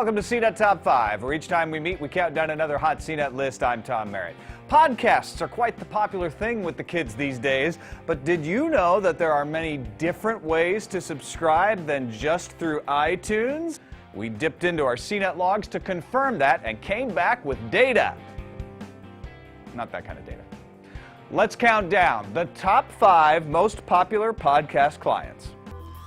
Welcome to CNET Top 5, where each time we meet, we count down another hot CNET list. I'm Tom Merritt. Podcasts are quite the popular thing with the kids these days, but did you know that there are many different ways to subscribe than just through iTunes? We dipped into our CNET logs to confirm that and came back with data. Not that kind of data. Let's count down the top 5 most popular podcast clients.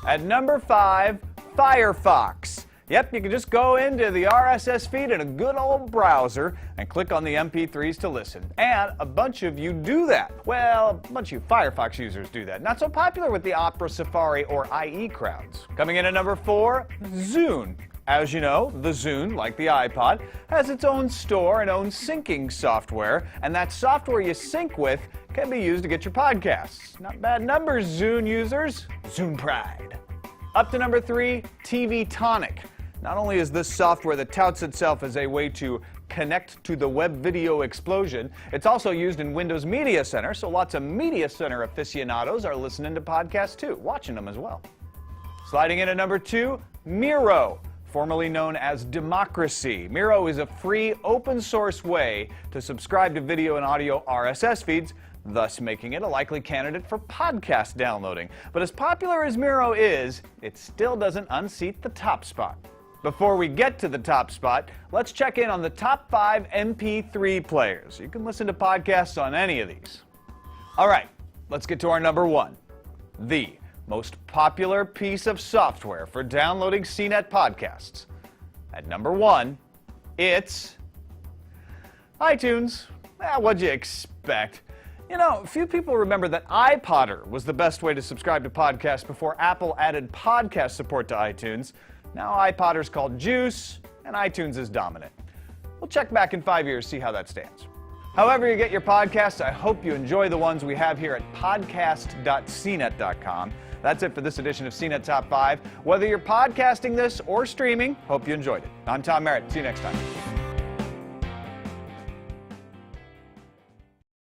At number 5, Firefox. Yep, you can just go into the RSS feed in a good old browser and click on the MP3s to listen. And a bunch of you do that. Well, a bunch of you Firefox users do that. Not so popular with the Opera, Safari, or IE crowds. Coming in at number 4, Zune. As you know, the Zune, like the iPod, has its own store and own syncing software, and that software you sync with can be used to get your podcasts. Not bad numbers, Zune users. Zune pride. Up to number 3, TV Tonic. Not only is this software that touts itself as a way to connect to the web video explosion, it's also used in Windows Media Center, so lots of Media Center aficionados are listening to podcasts too, watching them as well. Sliding in at number 2, Miro, formerly known as Democracy. Miro is a free, open-source way to subscribe to video and audio RSS feeds, thus making it a likely candidate for podcast downloading. But as popular as Miro is, it still doesn't unseat the top spot. Before we get to the top spot, let's check in on the top 5 MP3 players. You can listen to podcasts on any of these. All right, let's get to our number 1. The most popular piece of software for downloading CNET podcasts. At number 1, it's iTunes. What'd you expect? You know, few people remember that iPodder was the best way to subscribe to podcasts before Apple added podcast support to iTunes. Now iPodder's called Juice, and iTunes is dominant. We'll check back in 5 years, see how that stands. However you get your podcasts, I hope you enjoy the ones we have here at podcast.cnet.com. That's it for this edition of CNET Top 5. Whether you're podcasting this or streaming, hope you enjoyed it. I'm Tom Merritt. See you next time.